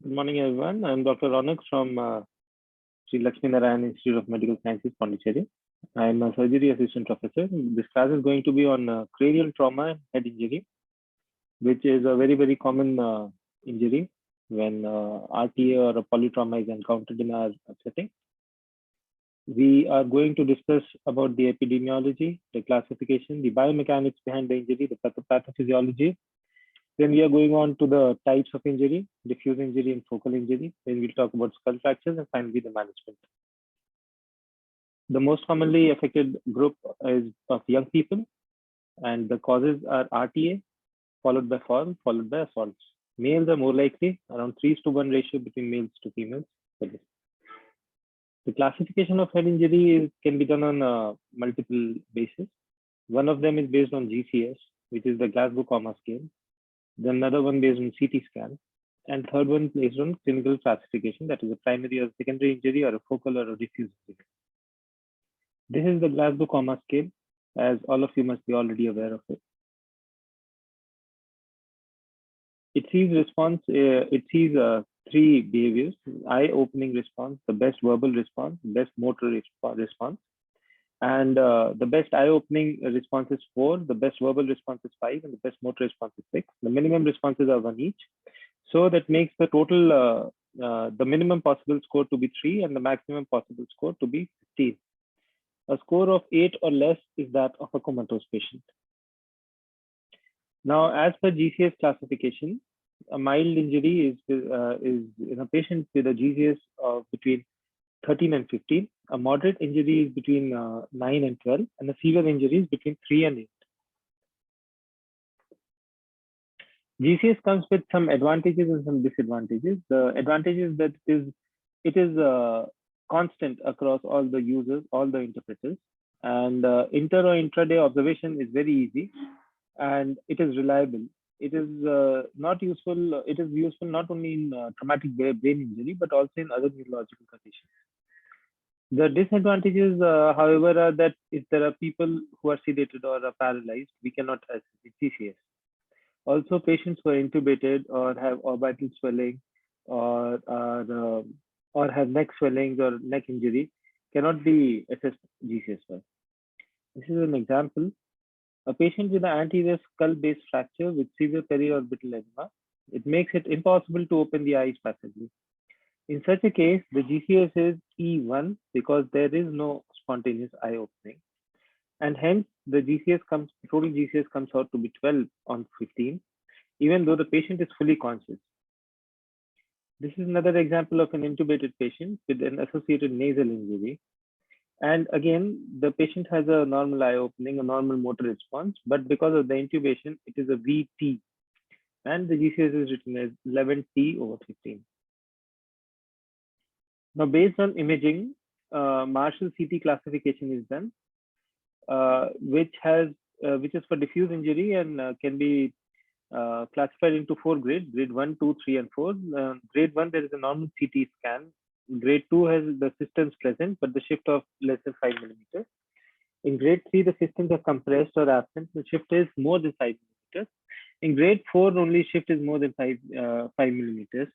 Good morning, everyone. I'm Dr. Ronak from Sri Lakshmi Narayan Institute of Medical Sciences, Pondicherry. I'm a surgery assistant professor. This class is going to be on cranial trauma and head injury, which is a very common injury when RTA or a polytrauma is encountered in our setting. We are going to discuss about the epidemiology, the classification, the biomechanics behind the injury, the pathophysiology. Then we are going on to the types of injury, diffuse injury and focal injury. Then we'll talk about skull fractures and finally the management. The most commonly affected group is of young people, and the causes are RTA, followed by fall, followed by assaults. Males are more likely, around 3:1 ratio between males to females. The classification of head injury can be done on multiple bases. One of them is based on GCS, which is the Glasgow Coma Scale. Then another one based on CT scan, and third one based on clinical classification, that is a primary or secondary injury or a focal or a diffuse injury. This is the Glasgow Coma Scale, as all of you must be already aware of it. It sees three behaviors: eye-opening response, the best verbal response, best motor response. And the best eye-opening response is 4, the best verbal response is 5, and the best motor response is 6. The minimum responses are 1 each. So that makes the total, the minimum possible score to be 3 and the maximum possible score to be 15. A score of 8 or less is that of a comatose patient. Now, as per GCS classification, a mild injury is in a patient with a GCS of between 13 and 15. A moderate injury is between 9 and 12, and a severe injury is between 3 and 8. GCS comes with some advantages and some disadvantages. The advantage is that it is constant across all the users, all the interpreters, and inter or intraday observation is very easy, and it is reliable. It is not useful. It is useful not only in traumatic brain injury, but also in other neurological conditions. The disadvantages, however, are that if there are people who are sedated or are paralyzed, we cannot assess GCS. Also, patients who are intubated or have orbital swelling or have neck swellings or neck injury cannot be assessed GCS for. This is an example. A patient with an anterior skull base fracture with severe periorbital edema, it makes it impossible to open the eyes passively. In such a case, the GCS is E1 because there is no spontaneous eye opening, and hence the total GCS comes out to be 12 on 15, even though the patient is fully conscious. This is another example of an intubated patient with an associated nasal injury. And again, the patient has a normal eye opening, a normal motor response, but because of the intubation, it is a VT, and the GCS is written as 11T over 15. Now, based on imaging, Marshall CT classification is done, which is for diffuse injury and can be classified into 4 grades: grade 1, 2, 3, and 4. Grade 1, there is a normal CT scan. Grade 2 has the systems present, but the shift of less than 5 millimeters. In grade 3, the systems are compressed or absent. The shift is more than 5 millimeters. In grade 4, only shift is more than 5 millimeters,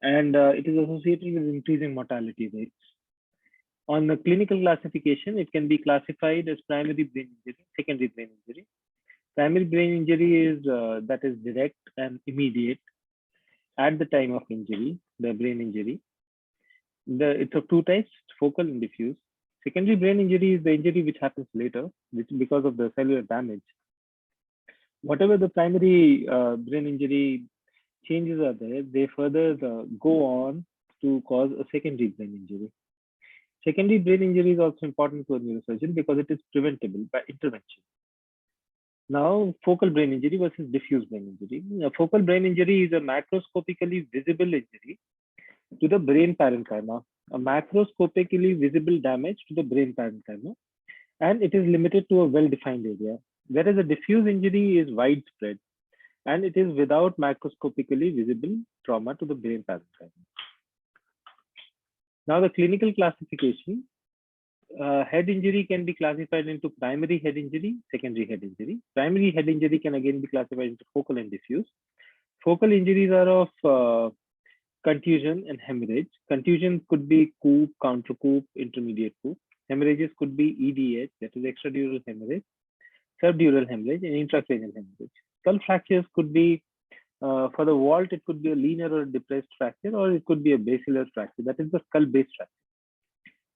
and it is associated with increasing mortality rates. On the clinical classification, it can be classified as primary brain injury, secondary brain injury. Primary brain injury is that is direct and immediate at the time of injury, the brain injury. It's of 2 types, focal and diffuse. Secondary brain injury is the injury which happens later, because of the cellular damage. Whatever the primary brain injury changes are there, they further go on to cause a secondary brain injury. Secondary brain injury is also important to a neurosurgeon because it is preventable by intervention. Now, focal brain injury versus diffuse brain injury. A focal brain injury is a macroscopically visible injury to the brain parenchyma, a macroscopically visible damage to the brain parenchyma, and it is limited to a well-defined area, whereas a diffuse injury is widespread and it is without macroscopically visible trauma to the brain parenchyma. Now, the clinical classification. Head injury can be classified into primary head injury, secondary head injury. Primary head injury can again be classified into focal and diffuse. Focal injuries are of contusion and hemorrhage. Contusion could be coup, counter coup, intermediate coup. Hemorrhages could be EDH, that is extradural hemorrhage, subdural hemorrhage, and intracranial hemorrhage. Skull fractures could be, for the vault, it could be a linear or depressed fracture, or it could be a basilar fracture, that is the skull base fracture.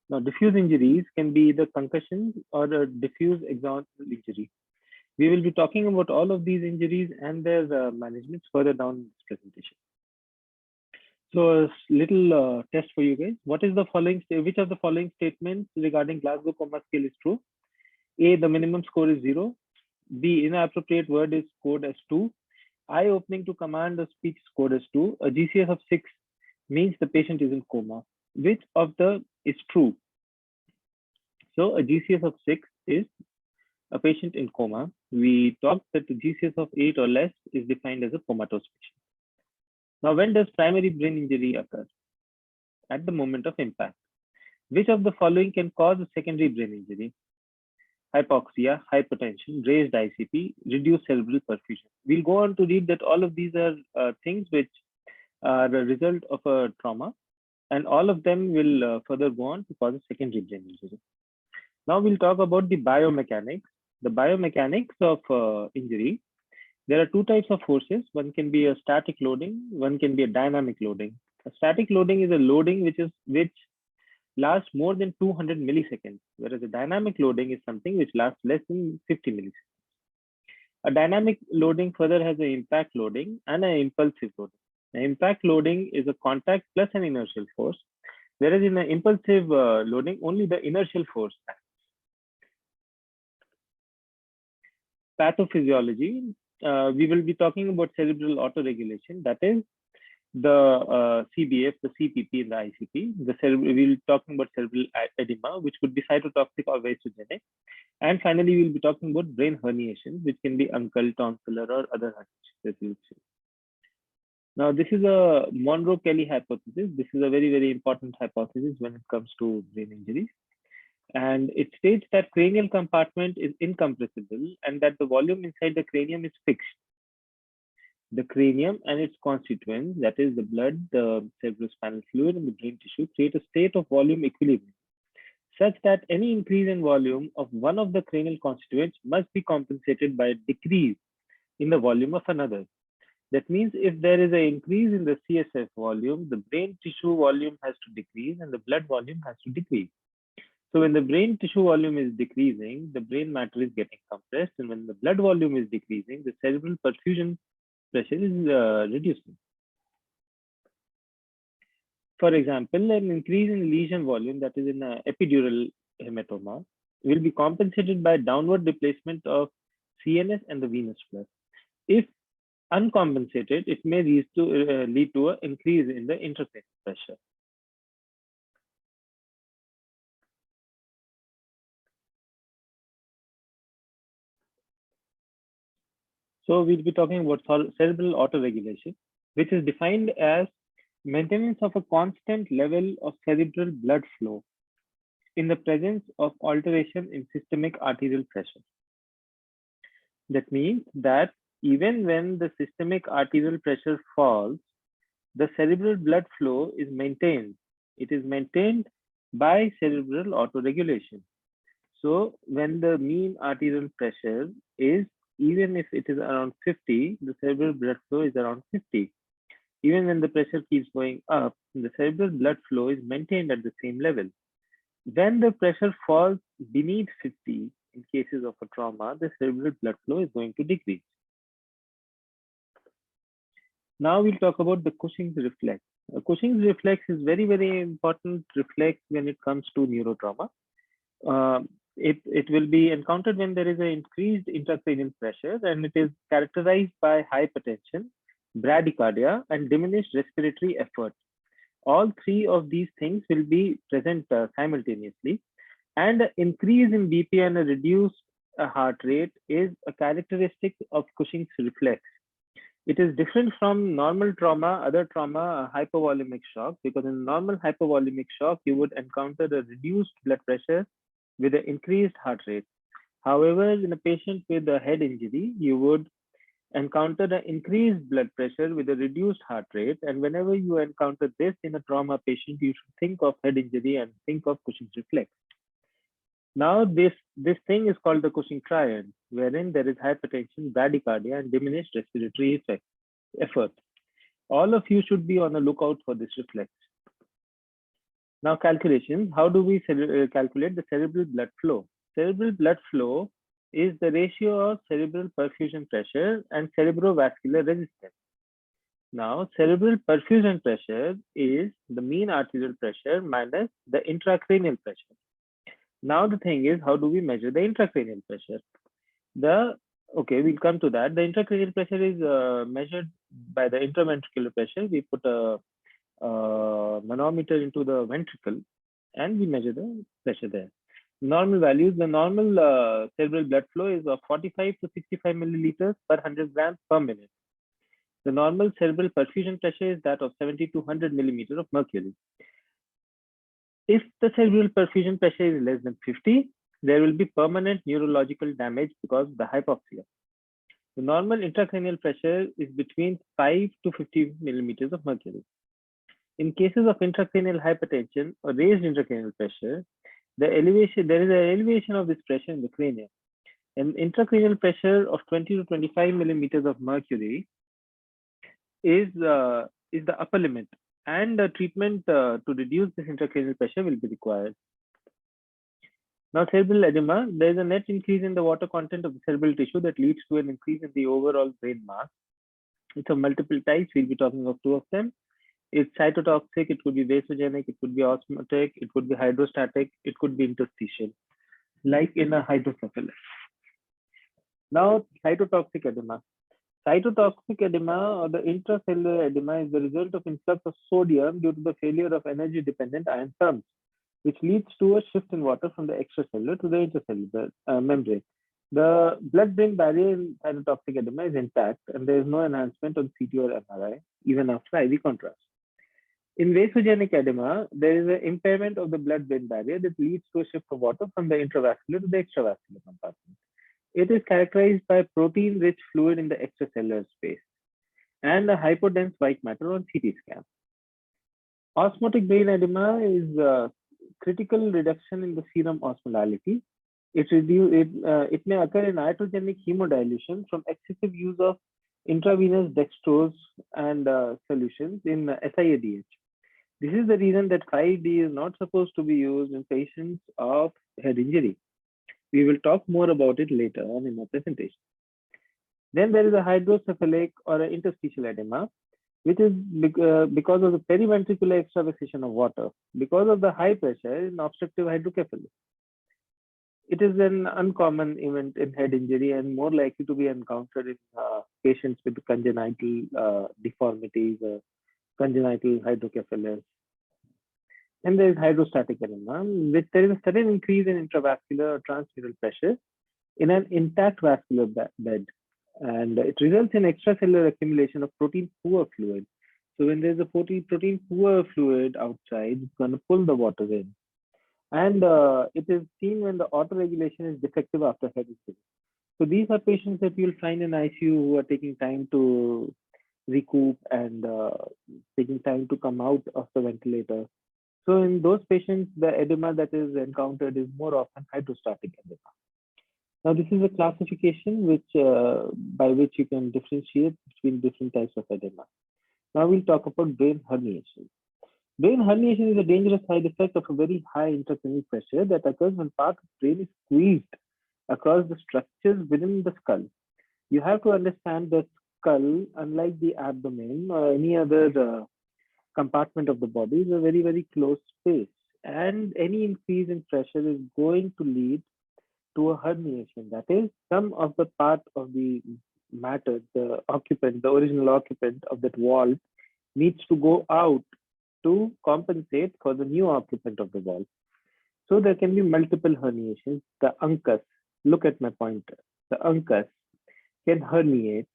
Now, diffuse injuries can be either concussion or a diffuse axonal injury. We will be talking about all of these injuries and their managements further down in this presentation. So a little test for you guys. What is the following? Which of the following statements regarding Glasgow Coma Scale is true? A, the minimum score is 0. B, inappropriate word is scored as 2. Eye opening to command of speech scored as 2. A GCS of 6 means the patient is in coma. Which of the is true? So a GCS of 6 is a patient in coma. We talked that the GCS of 8 or less is defined as a comatose patient. Now, when does primary brain injury occur? At the moment of impact. Which of the following can cause a secondary brain injury? Hypoxia, hypertension, raised ICP, reduced cerebral perfusion. We'll go on to read that all of these are things which are a result of a trauma, and all of them will further go on to cause a secondary brain injury. Now we'll talk about the biomechanics. The biomechanics of injury. There are two types of forces. One can be a static loading, one can be a dynamic loading. A static loading is a loading which lasts more than 200 milliseconds, whereas a dynamic loading is something which lasts less than 50 milliseconds. A dynamic loading further has an impact loading and an impulsive loading. An impact loading is a contact plus an inertial force, whereas in an impulsive loading, only the inertial force acts. Pathophysiology, we will be talking about cerebral autoregulation, that is the CBF, the CPP, and the ICP. We will be talking about cerebral edema, which could be cytotoxic or vasogenic. And finally, we will be talking about brain herniation, which can be uncal, tonsillar, or other herniation. Now, this is a Monro-Kelly hypothesis. This is a very, very important hypothesis when it comes to brain injuries. And it states that cranial compartment is incompressible and that the volume inside the cranium is fixed. The cranium and its constituents, that is the blood, the cerebrospinal fluid, and the brain tissue, create a state of volume equilibrium, such that any increase in volume of one of the cranial constituents must be compensated by a decrease in the volume of another. That means if there is an increase in the CSF volume, the brain tissue volume has to decrease and the blood volume has to decrease. So when the brain tissue volume is decreasing, the brain matter is getting compressed, and when the blood volume is decreasing, the cerebral perfusion pressure is reducing. For example, an increase in lesion volume, that is in an epidural hematoma, will be compensated by downward displacement of CNS and the venous flow. If uncompensated, it may lead to an increase in the intracranial pressure. So we'll be talking about cerebral autoregulation, which is defined as maintenance of a constant level of cerebral blood flow in the presence of alteration in systemic arterial pressure. That means that even when the systemic arterial pressure falls, the cerebral blood flow is maintained. It is maintained by cerebral autoregulation. So when the mean arterial pressure is, even if it is around 50, the cerebral blood flow is around 50. Even when the pressure keeps going up, the cerebral blood flow is maintained at the same level. When the pressure falls beneath 50, in cases of a trauma, the cerebral blood flow is going to decrease. Now we'll talk about the Cushing's reflex. Cushing's reflex is very, very important reflex when it comes to neurotrauma. It will be encountered when there is an increased intracranial pressure, and it is characterized by hypertension, bradycardia, and diminished respiratory effort. All three of these things will be present simultaneously, and an increase in BP and a reduced heart rate is a characteristic of Cushing's reflex. It is different from normal trauma, other trauma, hypovolemic shock, because in normal hypovolemic shock, you would encounter a reduced blood pressure with an increased heart rate. However, in a patient with a head injury, you would encounter an increased blood pressure with a reduced heart rate. And whenever you encounter this in a trauma patient, you should think of head injury and think of Cushing's reflex. Now, this thing is called the Cushing triad, wherein there is hypertension, bradycardia, and diminished respiratory effort. All of you should be on the lookout for this reflex. Now, calculations. How do we calculate the cerebral blood flow? Cerebral blood flow is the ratio of cerebral perfusion pressure and cerebrovascular resistance. Now, cerebral perfusion pressure is the mean arterial pressure minus the intracranial pressure. Now, the thing is, how do we measure the intracranial pressure? Okay, we'll come to that. The intracranial pressure is measured by the intraventricular pressure. We put a manometer into the ventricle and we measure the pressure there. Normal values, the normal cerebral blood flow is of 45 to 65 milliliters per 100 grams per minute. The normal cerebral perfusion pressure is that of 70 to 100 millimeters of mercury. If the cerebral perfusion pressure is less than 50, there will be permanent neurological damage because of the hypoxia. The normal intracranial pressure is between 5 to 50 millimeters of mercury. In cases of intracranial hypertension or raised intracranial pressure, there is an elevation of this pressure in the cranium. An intracranial pressure of 20 to 25 millimeters of mercury is the upper limit, and treatment to reduce this intracranial pressure will be required. Now, cerebral edema, there is a net increase in the water content of the cerebral tissue that leads to an increase in the overall brain mass. It's of multiple types. We'll be talking of two of them. It's cytotoxic, it could be vasogenic, it could be osmotic, it could be hydrostatic, it could be interstitial, like in a hydrocephalus. Now, cytotoxic edema. Cytotoxic edema or the intracellular edema is the result of influx of sodium due to the failure of energy-dependent ion pumps, which leads to a shift in water from the extracellular to the intracellular membrane. The blood-brain barrier in cytotoxic edema is intact, and there is no enhancement on CT or MRI, even after IV contrast. In vasogenic edema, there is an impairment of the blood-brain barrier that leads to a shift of water from the intravascular to the extravascular compartment. It is characterized by protein-rich fluid in the extracellular space and a hypodense white matter on CT scan. Osmotic brain edema is a critical reduction in the serum osmolality. It may occur in iatrogenic hemodilution from excessive use of intravenous dextrose and solutions in SiADH. This is the reason that 5D is not supposed to be used in patients of head injury. We will talk more about it later on in my presentation. Then there is a hydrocephalic or an interstitial edema, which is because of the periventricular extravasation of water, because of the high pressure in obstructive hydrocephalus. It is an uncommon event in head injury and more likely to be encountered in patients with congenital deformities, congenital hydrocephalus. And there is hydrostatic edema, which there is a sudden increase in intravascular or transmural pressure in an intact vascular bed. And it results in extracellular accumulation of protein-poor fluid. So when there's a protein-poor fluid outside, it's going to pull the water in. And it is seen when the autoregulation is defective after head injury. So these are patients that you'll find in ICU who are taking time to recoup and taking time to come out of the ventilator. So in those patients, the edema that is encountered is more often hydrostatic edema. Now, this is a classification by which you can differentiate between different types of edema. Now we'll talk about brain herniation. Brain herniation is a dangerous side effect of a very high intracranial pressure that occurs when part of the brain is squeezed across the structures within the skull. You have to understand that skull, unlike the abdomen or any other compartment of the body, is a very, very close space. And any increase in pressure is going to lead to a herniation. That is, some of the part of the matter, the occupant, the original occupant of that wall, needs to go out to compensate for the new occupant of the wall. So there can be multiple herniations. The uncus, look at my pointer, the uncus can herniate,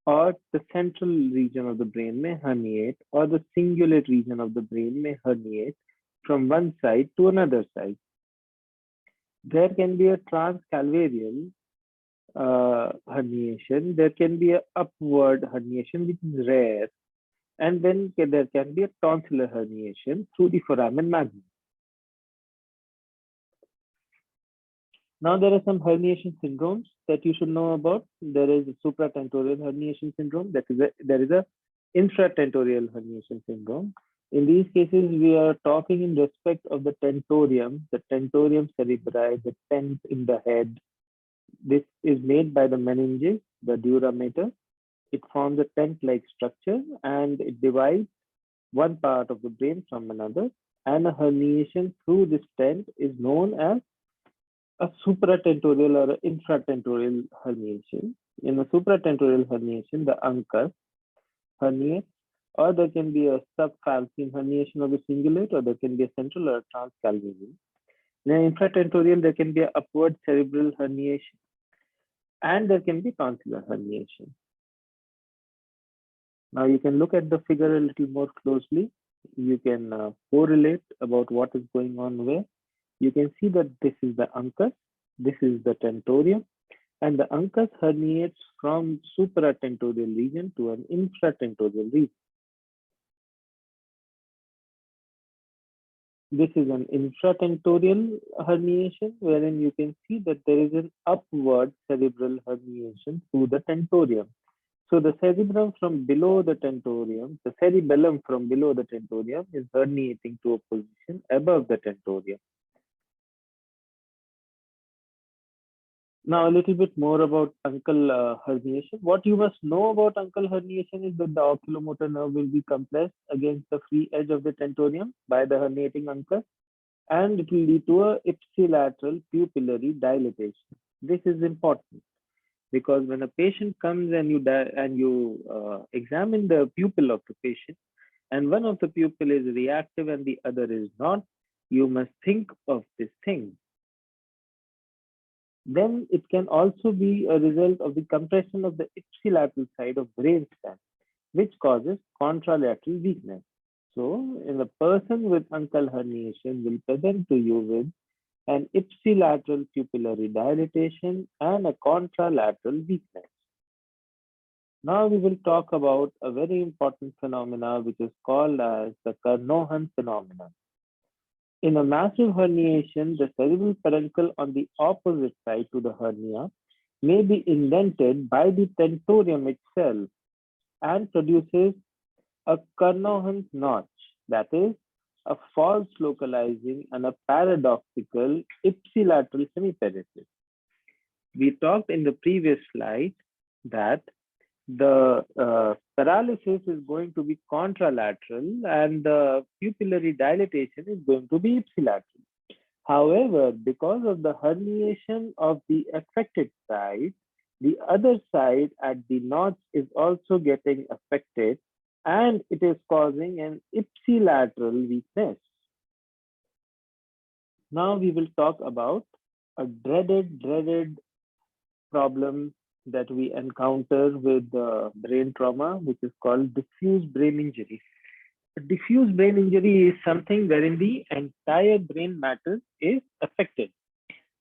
or the central region of the brain may herniate, or the cingulate region of the brain may herniate from one side to another side. There can be a transcalvarial herniation, there can be a upward herniation, which is rare, and then there can be a tonsillar herniation through the foramen magnum. Now there are some herniation syndromes that you should know about. There is a supratentorial herniation syndrome. There is a infratentorial herniation syndrome. In these cases, we are talking in respect of the tentorium cerebri, the tent in the head. This is made by the meninges, the dura mater. It forms a tent-like structure and it divides one part of the brain from another. And a herniation through this tent is known as a supratentorial or infratentorial herniation. In a supratentorial herniation, the uncus herniates, or there can be a subfalcine herniation of the cingulate, or there can be a central or transcalvarium. In an infratentorial, there can be an upward cerebral herniation, and there can be tonsillar herniation. Now you can look at the figure a little more closely. You can correlate about what is going on where. You can see that this is the uncus, this is the tentorium, and the uncus herniates from supratentorial region to an infratentorial region. This is an infratentorial herniation, wherein you can see that there is an upward cerebral herniation through the tentorium. So the cerebrum from below the tentorium, the cerebellum from below the tentorium is herniating to a position above the tentorium. Now a little bit more about uncal herniation. What you must know about uncal herniation is that the oculomotor nerve will be compressed against the free edge of the tentorium by the herniating uncus, and it will lead to a ipsilateral pupillary dilatation. This is important because when a patient comes and you examine the pupil of the patient, and one of the pupil is reactive and the other is not, you must think of this thing. Then it can also be a result of the compression of the ipsilateral side of brainstem, which causes contralateral weakness. So, in a person with uncal herniation will present to you with an ipsilateral pupillary dilatation and a contralateral weakness. Now we will talk about a very important phenomena which is called as the Carnohan phenomenon. In a massive herniation, the cerebral peduncle on the opposite side to the hernia may be indented by the tentorium itself and produces a Carnohan notch, that is, a false localizing and a paradoxical ipsilateral semiparesis. We talked in the previous slide that the paralysis is going to be contralateral and the pupillary dilatation is going to be ipsilateral. However, because of the herniation of the affected side, the other side at the notch is also getting affected and it is causing an ipsilateral weakness. Now we will talk about a dreaded problem that we encounter with brain trauma, which is called diffuse brain injury. A diffuse brain injury is something wherein the entire brain matter is affected.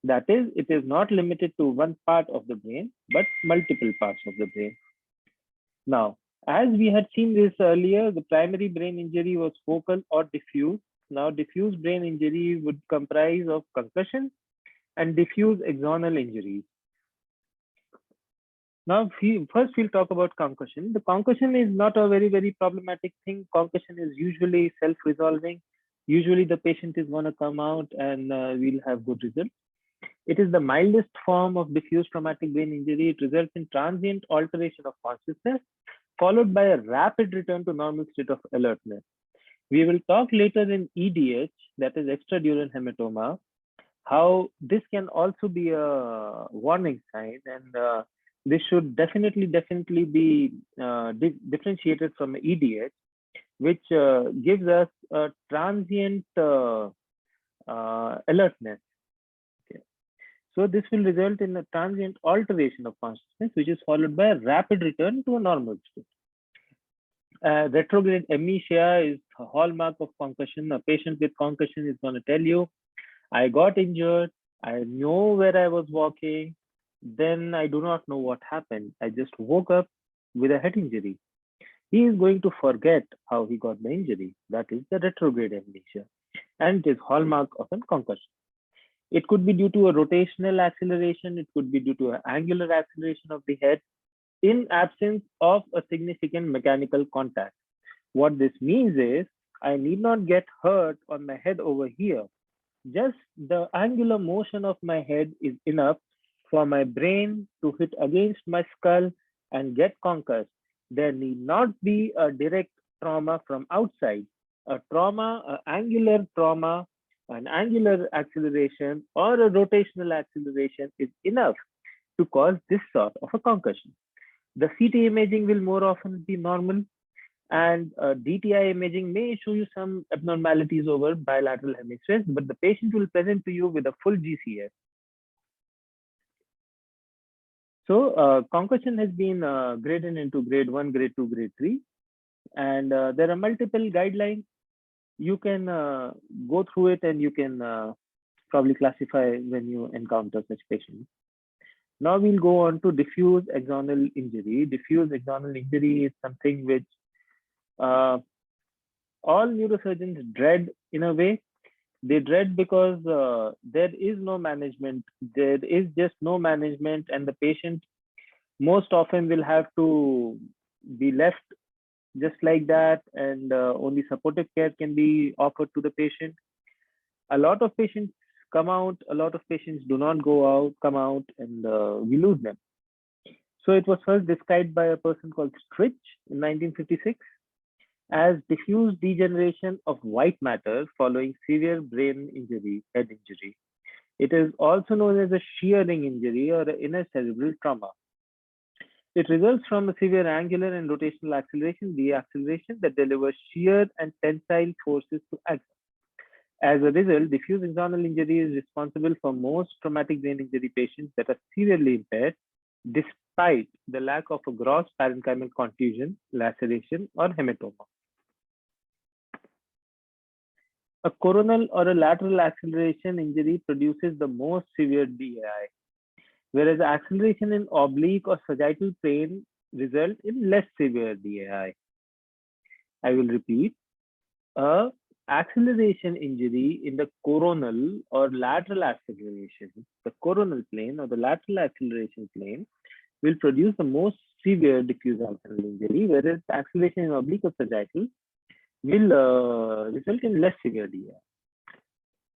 That is, it is not limited to one part of the brain, but multiple parts of the brain. Now, as we had seen this earlier, the primary brain injury was focal or diffuse. Now, diffuse brain injury would comprise of concussion and diffuse axonal injuries. Now, first we'll talk about concussion. The concussion is not a very problematic thing. Concussion is usually self-resolving. Usually the patient is going to come out and we'll have good results. It is the mildest form of diffuse traumatic brain injury. It results in transient alteration of consciousness, followed by a rapid return to normal state of alertness. We will talk later in EDH, that is extradural hematoma, how this can also be a warning sign, and this should definitely be differentiated from EDH, which gives us a transient alertness. Okay. So this will result in a transient alteration of consciousness, which is followed by a rapid return to a normal state. Retrograde amnesia is a hallmark of concussion. A patient with concussion is going to tell you, I got injured, I know where I was walking, Then I do not know what happened. I just woke up with a head injury. He is going to forget how he got the injury. That is the retrograde amnesia, and it is hallmark of a concussion. It could be due to a rotational acceleration. It could be due to an angular acceleration of the head in absence of a significant mechanical contact. What this means is I need not get hurt on my head over here. Just the angular motion of my head is enough for my brain to hit against my skull and get concussed. There need not be a direct trauma from outside. A trauma, an angular trauma, an angular acceleration, or a rotational acceleration is enough to cause this sort of a concussion. The CT imaging will more often be normal, and DTI imaging may show you some abnormalities over bilateral hemispheres, but the patient will present to you with a full GCS. So concussion has been graded into grade 1, grade 2, grade 3, and there are multiple guidelines. You can go through it and you can probably classify when you encounter such patients. Now we'll go on to diffuse axonal injury. Diffuse axonal injury is something which uh, all neurosurgeons dread in a way. They dread because there is no management. There is just no management, and the patient most often will have to be left just like that, and only supportive care can be offered to the patient. A lot of patients come out, a lot of patients do not go out, come out, and we lose them. So it was first described by a person called Stritch in 1956 as diffuse degeneration of white matter following severe brain injury, head injury. It is also known as a shearing injury or inner cerebral trauma. It results from a severe angular and rotational acceleration, deceleration that delivers shear and tensile forces to axon. As a result, diffuse axonal injury is responsible for most traumatic brain injury patients that are severely impaired, despite the lack of a gross parenchymal contusion, laceration, or hematoma. A coronal or a lateral acceleration injury produces the most severe DAI, whereas acceleration in oblique or sagittal plane result in less severe DAI. I will repeat. A acceleration injury in the coronal or lateral acceleration, the coronal plane or the lateral acceleration plane will produce the most severe diffuse axonal injury, whereas the acceleration in oblique or sagittal will result in less severe DAI.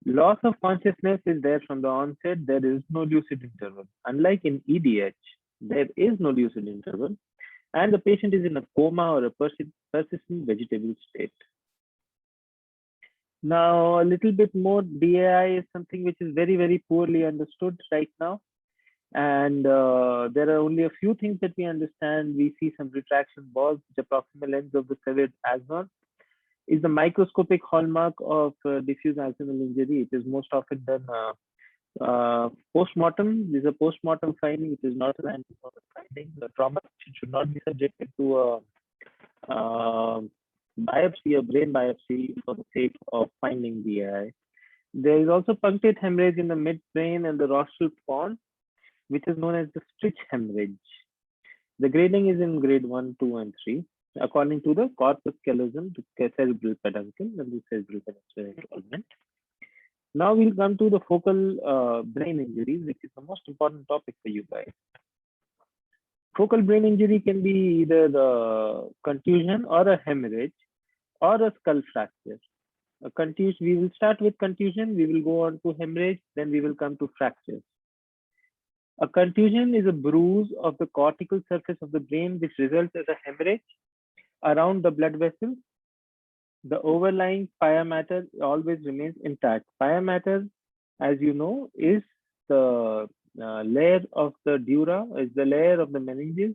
Loss of consciousness is there from the onset. There is no lucid interval. Unlike in EDH, there is no lucid interval, and the patient is in a coma or a persistent vegetative state. Now, a little bit more, DAI is something which is very, very poorly understood right now. And there are only a few things that we understand. We see some retraction balls, which are proximal ends of the severed axon. Is the microscopic hallmark of diffuse axonal injury. It is most often done post-mortem. This is a post-mortem finding. It is not an antemortem finding. The trauma should not be subjected to a biopsy, a brain biopsy, for the sake of finding DAI. There is also punctate hemorrhage in the midbrain and the rostral pons, which is known as the Stritch hemorrhage. The grading is in grade 1, 2, and 3, according to the corpus callosum, the cerebral peduncle, and the cerebral peninsular involvement. Now we'll come to the focal brain injuries, which is the most important topic for you guys. Focal brain injury can be either the contusion or a hemorrhage or a skull fracture. A contusion, we will start with contusion, we will go on to hemorrhage, then we will come to fractures. A contusion is a bruise of the cortical surface of the brain which results as a hemorrhage around the blood vessels. The overlying pia mater always remains intact. Pia mater, as you know, is the layer of the dura, is the layer of the meninges,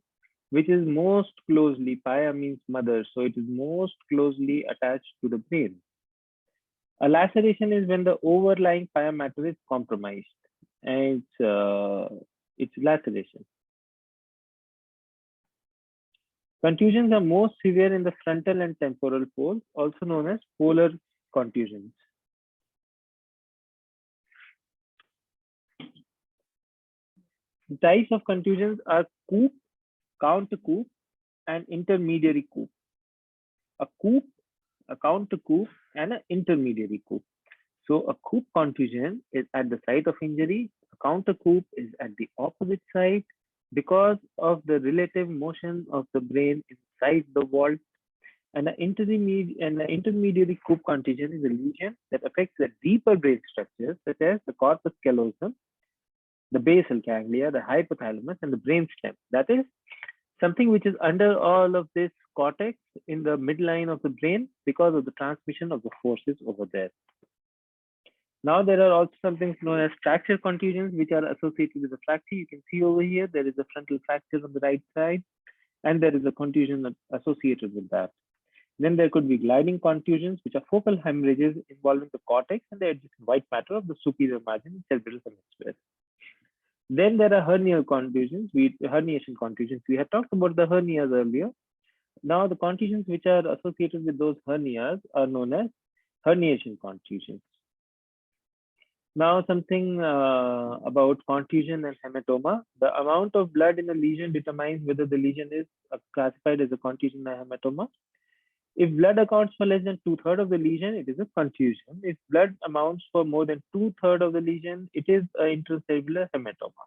which is most closely, pia means mother, so it is most closely attached to the brain. A laceration is when the overlying pia mater is compromised, and it's laceration. Contusions are most severe in the frontal and temporal poles, also known as polar contusions. The types of contusions are coup, counter coup, and intermediary coup. A coup, a counter coup, and an intermediary coup. So a coup contusion is at the site of injury. A counter coup is at the opposite side because of the relative motion of the brain inside the vault. And an intermediary coup contusion is a lesion that affects the deeper brain structures such as the corpus callosum, the basal ganglia, the hypothalamus, and the brainstem. That is something which is under all of this cortex in the midline of the brain because of the transmission of the forces over there. Now there are also some things known as fracture contusions which are associated with the fracture. You can see over here there is a frontal fracture on the right side and there is a contusion associated with that. Then there could be gliding contusions which are focal hemorrhages involving the cortex and the adjacent white matter of the superior margin cerebral hemisphere. Then there are hernial contusions, herniation contusions. We had talked about the hernias earlier. Now the contusions which are associated with those hernias are known as herniation contusions. Now something about contusion and hematoma. The amount of blood in a lesion determines whether the lesion is classified as a contusion or hematoma. If blood accounts for less than 2/3 of the lesion, it is a contusion. If blood amounts for more than 2/3 of the lesion, it is an intracellular hematoma.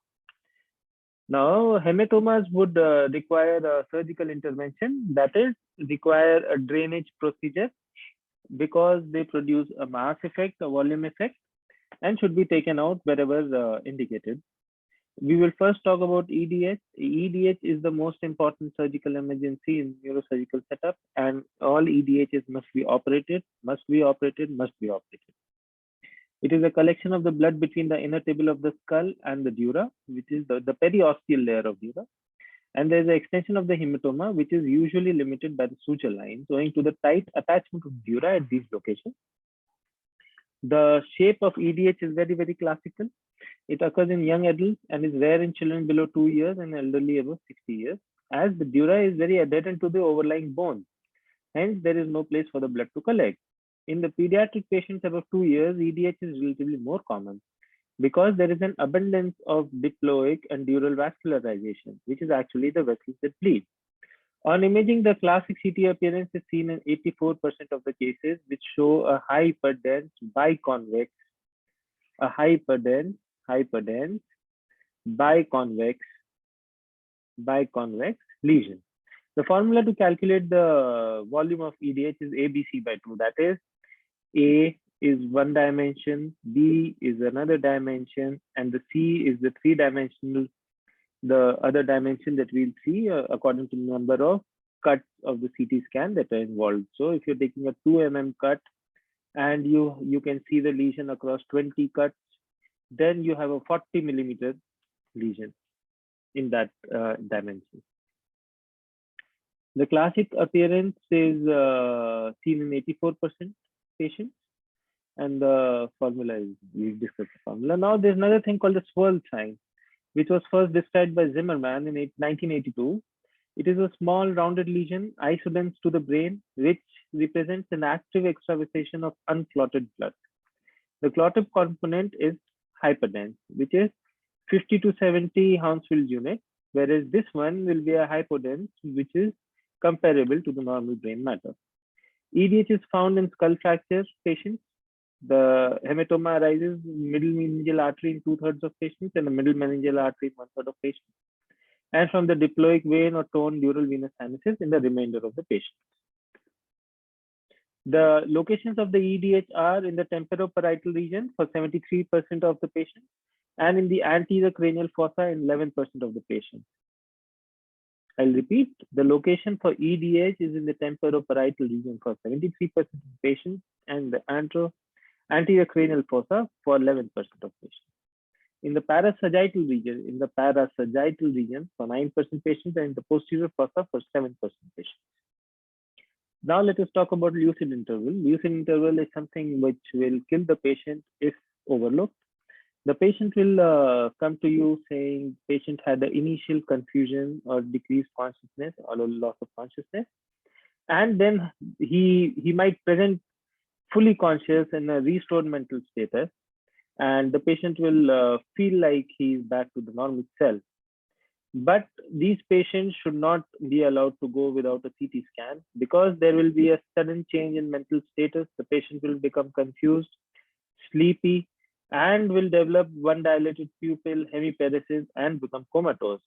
Now, hematomas would require a surgical intervention, that is, require a drainage procedure because they produce a mass effect, a volume effect, and should be taken out wherever indicated. We will first talk about EDH. EDH is the most important surgical emergency in neurosurgical setup, and all EDHs must be operated, must be operated, must be operated. It is a collection of the blood between the inner table of the skull and the dura, which is the periosteal layer of dura. And there is an extension of the hematoma, which is usually limited by the suture line, owing to the tight attachment of dura at these locations. The shape of EDH is very, very classical. It occurs in young adults and is rare in children below 2 years and elderly above 60 years, as the dura is very adherent to the overlying bone. Hence, there is no place for the blood to collect. In the pediatric patients above 2 years, EDH is relatively more common because there is an abundance of diploic and dural vascularization, which is actually the vessels that bleed. On imaging, the classic CT appearance is seen in 84% of the cases, which show a hyperdense biconvex, a hyperdense biconvex lesion. The formula to calculate the volume of EDH is ABC by 2. That is, A is one dimension, B is another dimension, and the C is the three-dimensional, the other dimension that we'll see according to the number of cuts of the CT scan that are involved. So if you're taking a 2 mm cut and you can see the lesion across 20 cuts, then you have a 40 millimeter lesion in that dimension. The classic appearance is seen in 84% patients, and the formula is, we discussed the formula. Now there's another thing called the swirl sign, which was first described by Zimmerman in 1982. It is a small rounded lesion isodense to the brain, which represents an active extravasation of unclotted blood. The clotted component is hyperdense, which is 50 to 70 Hounsfield units, whereas this one will be a hypodense, which is comparable to the normal brain matter. EDH is found in skull fracture patients. The hematoma arises middle meningeal artery in 2/3 of patients and the middle meningeal artery in 1/3 of patients, and from the diploic vein or torn dural venous sinuses in the remainder of the patients. The locations of the EDH are in the temporoparietal region for 73% of the patients and in the anterior cranial fossa in 11% of the patients. I'll repeat, the location for EDH is in the temporoparietal region for 73% of patients and the anterior cranial fossa for 11% of patients. In the parasagittal region for 9% patients and the posterior fossa for 7% patients. Now let us talk about lucid interval. Lucid interval is something which will kill the patient if overlooked. The patient will come to you saying patient had the initial confusion or decreased consciousness or a loss of consciousness. And then he might present fully conscious in a restored mental status. and the patient will feel like he is back to the normal self. But these patients should not be allowed to go without a CT scan because there will be a sudden change in mental status. The patient will become confused, sleepy, and will develop one dilated pupil, hemiparesis, and become comatose.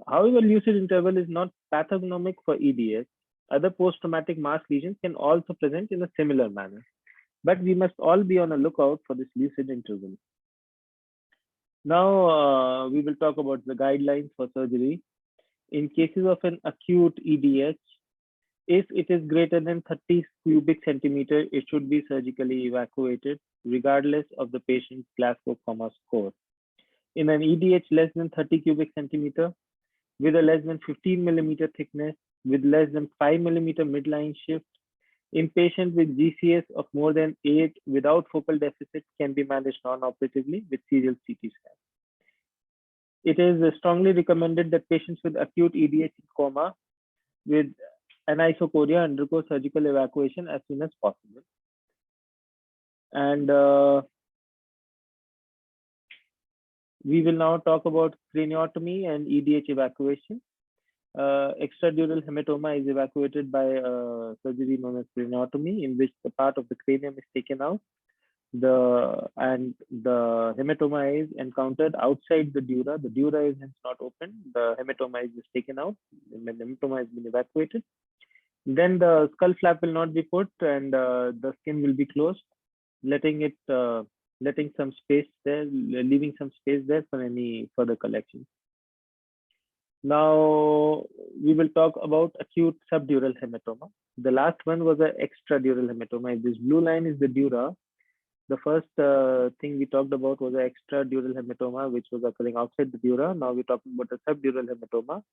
However, lucid interval is not pathognomic for EDS. Other post-traumatic mass lesions can also present in a similar manner, but we must all be on a lookout for this lucid interval. Now, we will talk about the guidelines for surgery. In cases of an acute EDH, if it is greater than 30 cubic centimeter, it should be surgically evacuated, regardless of the patient's Glasgow coma score. In an EDH less than 30 cubic centimeter, with a less than 15 millimeter thickness, with less than 5 millimeter midline shift, in patients with GCS of more than 8 without focal deficit can be managed non-operatively with serial CT scan. It is strongly recommended that patients with acute EDH coma with anisocoria undergo surgical evacuation as soon as possible. And we will now talk about craniotomy and EDH evacuation. Extradural hematoma is evacuated by surgery known as craniotomy, in which the part of the cranium is taken out. The hematoma is encountered outside the dura. The dura is hence not open. The hematoma is just taken out. The hematoma has been evacuated. Then the skull flap will not be put, and the skin will be closed, letting some space there, leaving some space there for any further collection. Now we will talk about acute subdural hematoma. The last one was an extradural hematoma. If this blue line is the dura, the first thing we talked about was an extradural hematoma, which was occurring outside the dura. Now we're talking about a subdural hematoma,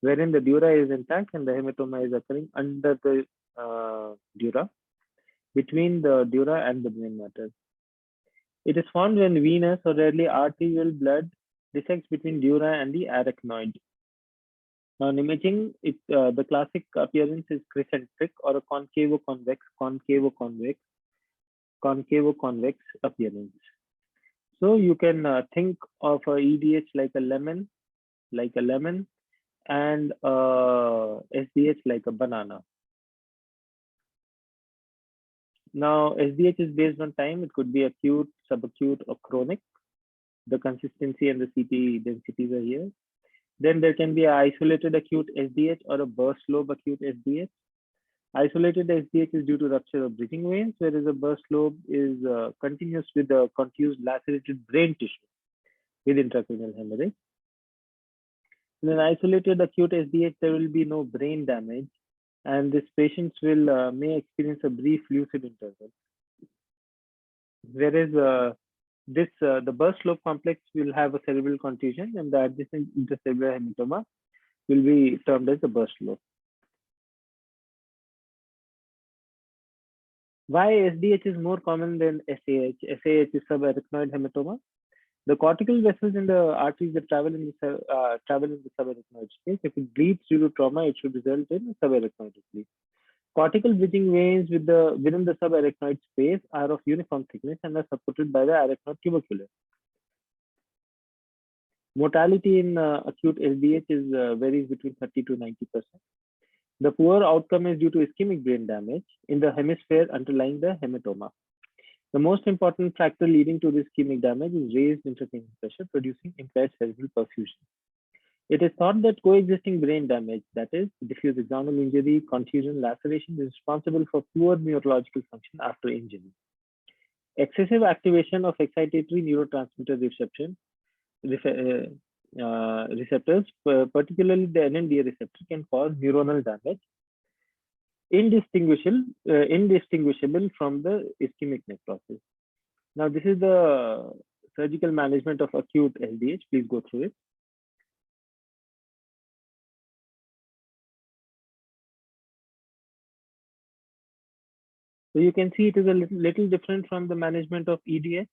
wherein the dura is intact and the hematoma is occurring under the dura, between the dura and the brain matter. It is found when venous or rarely arterial blood dissects between dura and the arachnoid. Now, in imaging, the classic appearance is crescentric or a concavo-convex appearance. So you can think of a EDH like a lemon, and SDH like a banana. Now, SDH is based on time. It could be acute, subacute, or chronic. The consistency and the CT densities are here. Then there can be an isolated acute SDH or a burst lobe acute SDH. Isolated SDH is due to rupture of bridging veins, whereas a burst lobe is continuous with the contused lacerated brain tissue with intracranial hemorrhage. In an isolated acute SDH, there will be no brain damage, and these patients will may experience a brief lucid interval. Whereas the burst lobe complex will have a cerebral contusion, and the adjacent intercellular hematoma will be termed as the burst lobe. Why SDH is more common than SAH? SAH is subarachnoid hematoma. The cortical vessels in the arteries that travel in the subarachnoid space. If it bleeds due to trauma, it should result in subarachnoid bleed. Cortical bridging veins within the subarachnoid space are of uniform thickness and are supported by the arachnoid tuberculum. Mortality in acute SDH is varies between 30 to 90%. The poor outcome is due to ischemic brain damage in the hemisphere underlying the hematoma. The most important factor leading to this ischemic damage is raised intracranial pressure, producing impaired cerebral perfusion. It is thought that coexisting brain damage, that is, diffuse axonal injury, contusion, laceration, is responsible for poor neurological function after injury. Excessive activation of excitatory neurotransmitter receptors, particularly the NMDA receptor, can cause neuronal damage, indistinguishable from the ischemic necrosis. Now, this is the surgical management of acute SDH. Please go through it. So you can see it is a little different from the management of EDH.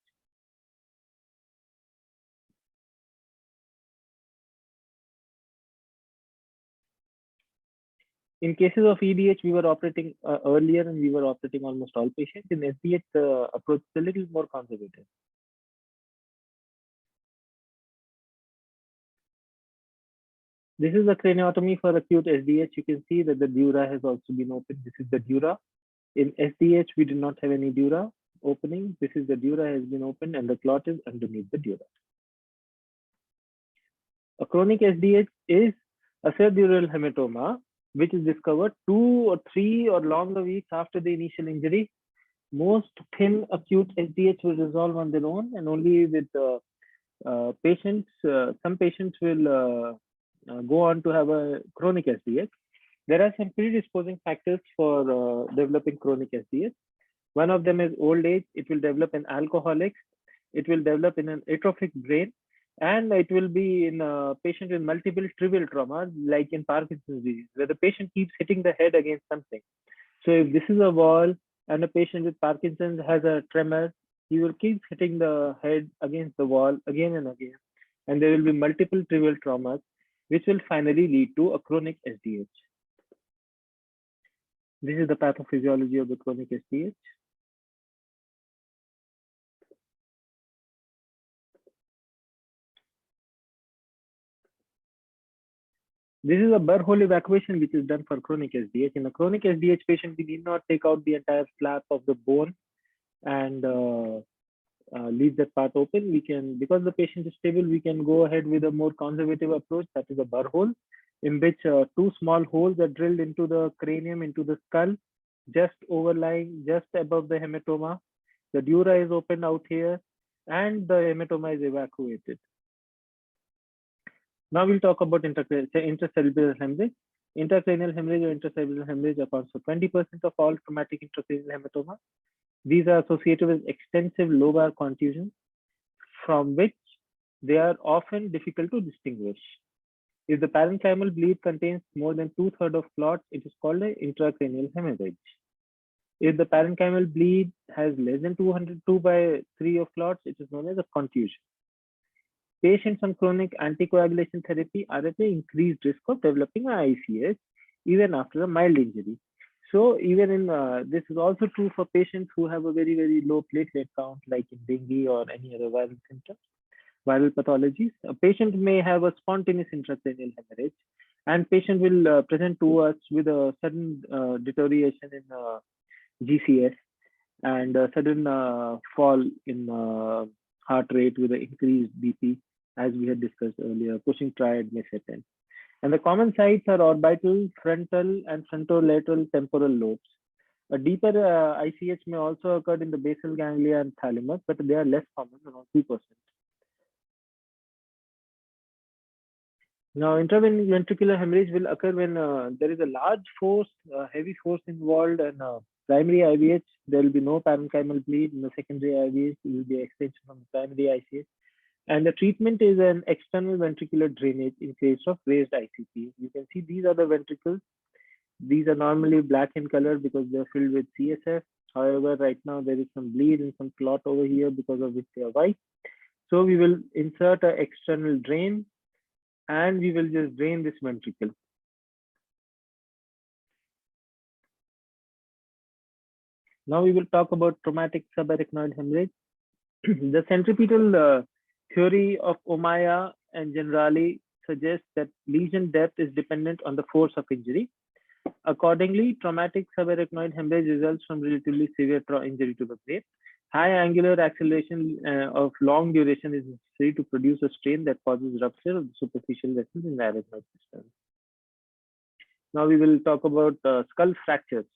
In cases of EDH, we were operating earlier and we were operating almost all patients. In SDH, the approach is a little more conservative. This is the craniotomy for acute SDH. You can see that the dura has also been opened. This is the dura. In SDH, we do not have any dura opening. This is the dura has been opened and the clot is underneath the dura. A chronic SDH is a subdural hematoma, which is discovered 2 or 3 or longer weeks after the initial injury. Most thin acute SDH will resolve on their own, and only with patients, some patients will go on to have a chronic SDH. There are some predisposing factors for developing chronic SDH. One of them is old age. It will develop in alcoholics. It will develop in an atrophic brain, and it will be in a patient with multiple trivial traumas, like in Parkinson's disease, where the patient keeps hitting the head against something. So if this is a wall and a patient with Parkinson's has a tremor, he will keep hitting the head against the wall again and again. And there will be multiple trivial traumas, which will finally lead to a chronic SDH. This is the pathophysiology of the chronic SDH. This is a burr hole evacuation which is done for chronic SDH. In a chronic SDH patient, we need not take out the entire flap of the bone and leave that part open. We can, because the patient is stable, we can go ahead with a more conservative approach, that is a burr hole, in which 2 small holes are drilled into the cranium, into the skull, just overlying, just above the hematoma. The dura is opened out here, and the hematoma is evacuated. Now we'll talk about intracellular hemorrhage. Intracranial hemorrhage or intracellular hemorrhage accounts for 20% of all traumatic intracranial hematoma. These are associated with extensive lobar contusions, from which they are often difficult to distinguish. If the parenchymal bleed contains more than 2/3 of clots, it is called an intracranial hemorrhage. If the parenchymal bleed has less than 2/3 of clots, it is known as a contusion. Patients on chronic anticoagulation therapy are at an increased risk of developing an ICS even after a mild injury. So even in this is also true for patients who have a very, very low platelet count, like in dengue or any other viral symptoms, viral pathologies. A patient may have a spontaneous intracranial hemorrhage, and patient will present to us with a sudden deterioration in GCS and a sudden fall in heart rate with an increased BP, as we had discussed earlier. Cushing triad may set in. And the common sites are orbital, frontal, and frontolateral temporal lobes. A deeper ICH may also occur in the basal ganglia and thalamus, but they are less common, around 2%. Now, intraventricular hemorrhage will occur when there is a large force, heavy force involved, and primary IVH, there will be no parenchymal bleed. In the secondary IVH, it will be extension from the primary ICH. And the treatment is an external ventricular drainage in case of raised ICP. You can see these are the ventricles. These are normally black in color because they're filled with CSF. However, right now there is some bleed and some clot over here because of which they are white. So we will insert an external drain and we will just drain this ventricle. Now we will talk about traumatic subarachnoid hemorrhage. The centripetal theory of Omaya and Generali suggests that lesion depth is dependent on the force of injury. Accordingly, traumatic subarachnoid hemorrhage results from relatively severe injury to the brain. High angular acceleration of long duration is necessary to produce a strain that causes rupture of the superficial vessels in the arachnoid system. Now we will talk about skull fractures.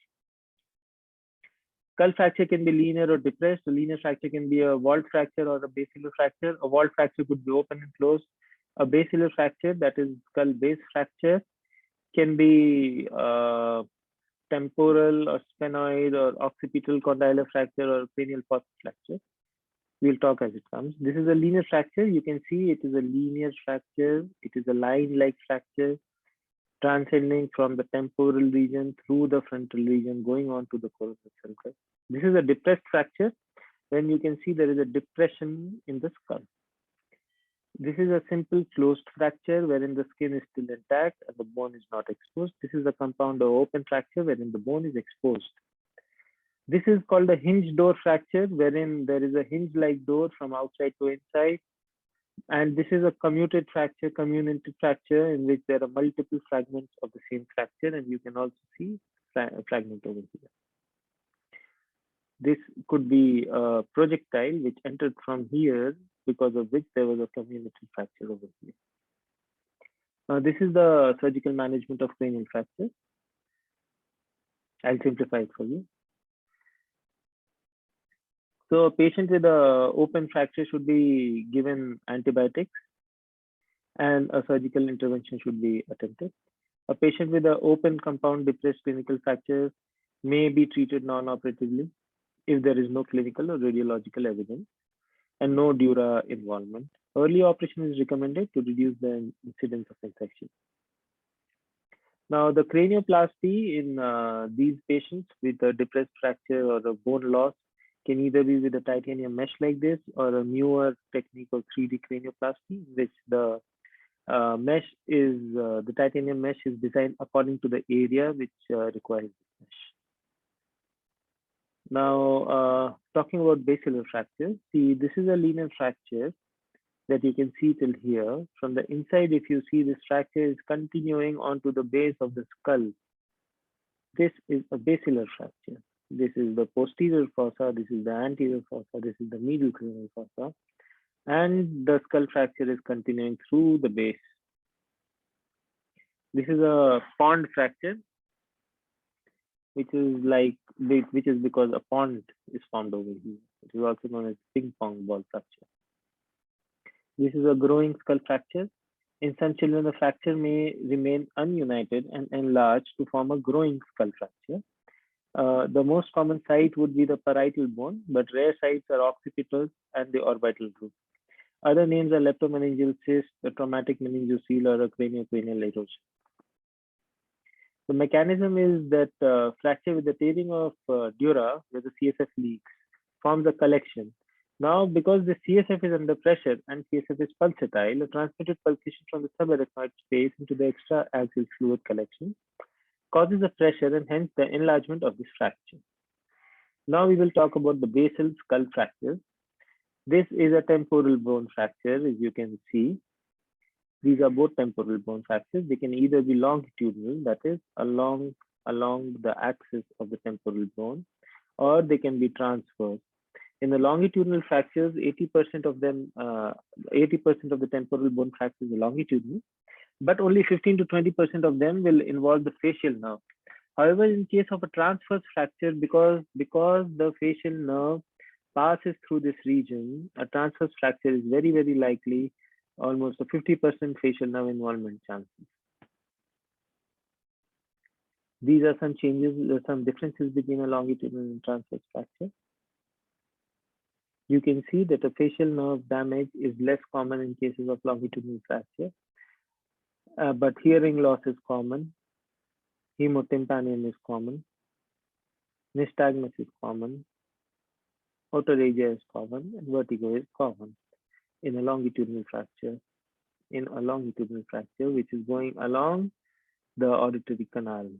Skull fracture can be linear or depressed. A linear fracture can be a vault fracture or a basilar fracture. A vault fracture could be open and closed. A basilar fracture, that is skull base fracture, can be temporal or sphenoid or occipital condylar fracture or cranial fossa fracture. We'll talk as it comes. This is a linear fracture. You can see it is a linear fracture. It is a line-like fracture transcending from the temporal region through the frontal region, going on to the corpus sulcus. This is a depressed fracture when you can see there is a depression in the skull. This is a simple closed fracture wherein the skin is still intact and the bone is not exposed. This is a compound or open fracture wherein the bone is exposed. This is called a hinge door fracture wherein there is a hinge-like door from outside to inside. And this is a comminuted fracture in which there are multiple fragments of the same fracture, and you can also see a fragment over here. This could be a projectile which entered from here, because of which there was a comminuted fracture over here. This is the surgical management of cranial fractures. I'll simplify it for you. So a patient with a open fracture should be given antibiotics and a surgical intervention should be attempted. A patient with an open compound depressed clinical fracture may be treated non-operatively if there is no clinical or radiological evidence and no dura involvement. Early operation is recommended to reduce the incidence of infection. Now, the cranioplasty in these patients with a depressed fracture or a bone loss can either be with a titanium mesh like this or a newer technique of 3D cranioplasty, which the the titanium mesh is designed according to the area which requires this mesh. Now, talking about basilar fractures, see, this is a linear fracture that you can see till here. From the inside, if you see, this fracture is continuing onto the base of the skull. This is a basilar fracture. This is the posterior fossa, this is the anterior fossa, this is the medial cranial fossa, and the skull fracture is continuing through the base. This is a pond fracture, which is because a pond is formed over here. It is also known as ping pong ball fracture. This is a growing skull fracture. In some children, the fracture may remain ununited and enlarge to form a growing skull fracture. The most common site would be the parietal bone, but rare sites are occipitals and the orbital group. Other names are leptomeningeal cyst, the traumatic meningocele, or a craniocranial erosion. The mechanism is that fracture with the tearing of dura, where the CSF leaks, forms a collection. Now, because the CSF is under pressure and CSF is pulsatile, a transmitted pulsation from the subarachnoid space into the extra-axial fluid collection causes a pressure and hence the enlargement of this fracture. Now we will talk about the basal skull fractures. This is a temporal bone fracture, as you can see. These are both temporal bone fractures. They can either be longitudinal, that is along the axis of the temporal bone, or they can be transverse. In the longitudinal fractures, 80% of them, 80% of the temporal bone fractures are longitudinal, but only 15 to 20% of them will involve the facial nerve. However, in case of a transverse fracture, because the facial nerve passes through this region, a transverse fracture is very, very likely, almost a 50% facial nerve involvement chances. These are some changes, some differences between a longitudinal and transverse fracture. You can see that a facial nerve damage is less common in cases of longitudinal fracture, but hearing loss is common, hemotympanium is common, nystagmus is common, otorrhea is common, and vertigo is common in a longitudinal fracture. In a longitudinal fracture, which is going along the auditory canal.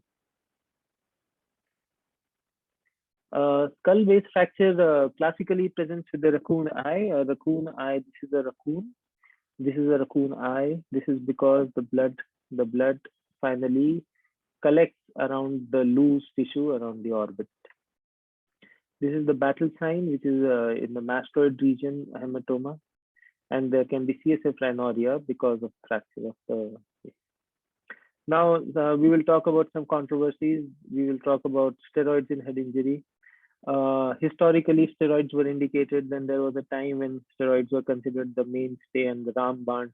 Skull-based fracture classically presents with the raccoon eye. This is a raccoon. This is a raccoon eye. This is because the blood finally collects around the loose tissue around the orbit. This is the battle sign, which is in the mastoid region, hematoma. And there can be CSF rhinorrhea because of fracture of the face. Now, we will talk about some controversies. We will talk about steroids in head injury. Historically, steroids were indicated. Then there was a time when steroids were considered the mainstay and the rampant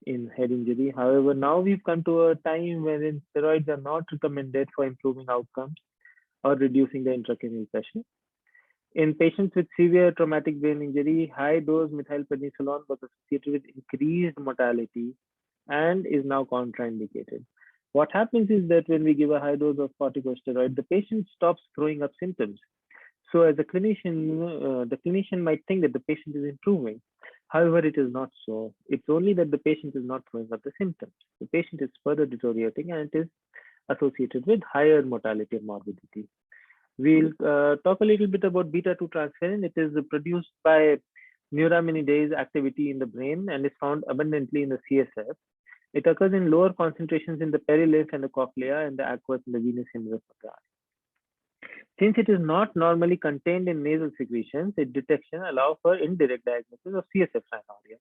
in head injury. However, now we've come to a time wherein steroids are not recommended for improving outcomes or reducing the intracranial pressure. In patients with severe traumatic brain injury, high-dose methylprednisolone was associated with increased mortality and is now contraindicated. What happens is that when we give a high dose of corticosteroid, the patient stops throwing up symptoms. So as a clinician, the clinician might think that the patient is improving. However, it is not so. It's only that the patient is not throwing up the symptoms. The patient is further deteriorating and it is associated with higher mortality and morbidity. We'll talk a little bit about beta-2 transferrin. It is produced by neuraminidase activity in the brain and is found abundantly in the CSF. It occurs in lower concentrations in the perilymph and the cochlea and the aqueous and the venous hemisphere of the eye. Since it is not normally contained in nasal secretions, its detection allows for indirect diagnosis of CSF rhinorrhea.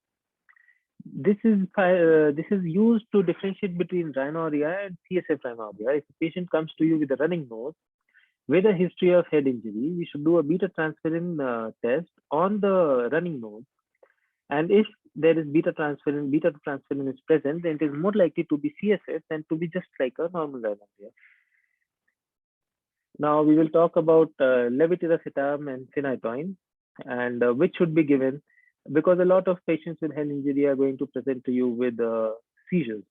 This is used to differentiate between rhinorrhea and CSF rhinorrhea. If a patient comes to you with a running nose with a history of head injury, we should do a beta transferrin test on the running nose. And if there is beta to transferrin is present, then it is more likely to be CSF than to be just like a normal rhinorrhea. Now we will talk about levetiracetam and phenytoin, and which should be given, because a lot of patients with head injury are going to present to you with seizures.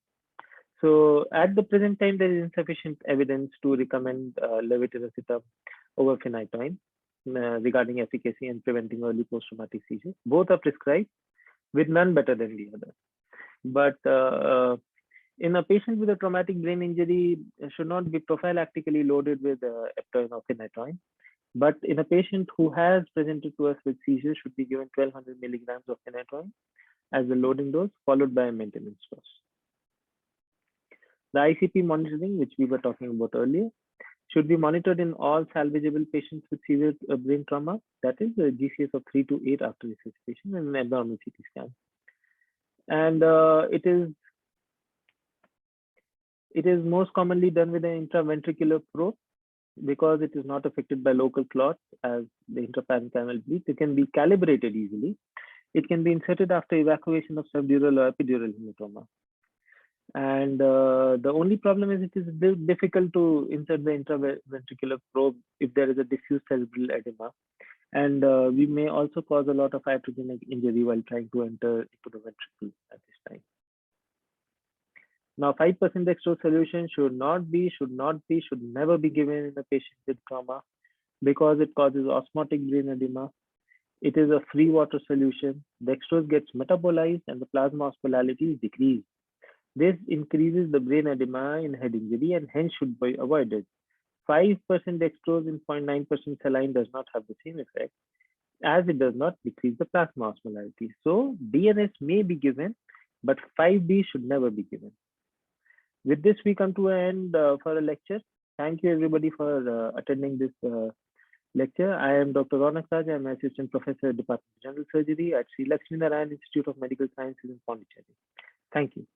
So at the present time, there is insufficient evidence to recommend levetiracetam over phenytoin regarding efficacy and preventing early post-traumatic seizures. Both are prescribed, with none better than the other. But in a patient with a traumatic brain injury, should not be prophylactically loaded with eptoin or phenytoin. But in a patient who has presented to us with seizures, should be given 1200 milligrams of phenytoin as the loading dose, followed by a maintenance dose. The ICP monitoring, which we were talking about earlier, should be monitored in all salvageable patients with severe brain trauma, that is a GCS of 3 to 8 after resuscitation and an abnormal CT scan. And it is most commonly done with an intraventricular probe because it is not affected by local clots as the intraparenchymal bleed. It can be calibrated easily. It can be inserted after evacuation of subdural or epidural hematoma. And the only problem is it is difficult to insert the intraventricular probe if there is a diffuse cerebral edema. And we may also cause a lot of iatrogenic injury while trying to enter into the ventricle at this time. Now, 5% dextrose solution should never be given in a patient with trauma because it causes osmotic brain edema. It is a free water solution. Dextrose gets metabolized and the plasma osmolality is decreased. This increases the brain edema in head injury and hence should be avoided. 5% dextrose in 0.9% saline does not have the same effect as it does not decrease the plasma osmolality. So DNS may be given, but 5B should never be given. With this, we come to an end for a lecture. Thank you everybody for attending this lecture. I am Dr. Ronak Raj. I am Assistant Professor at Department of General Surgery at Sri Lakshminarayan Institute of Medical Sciences in Pondicherry. Thank you.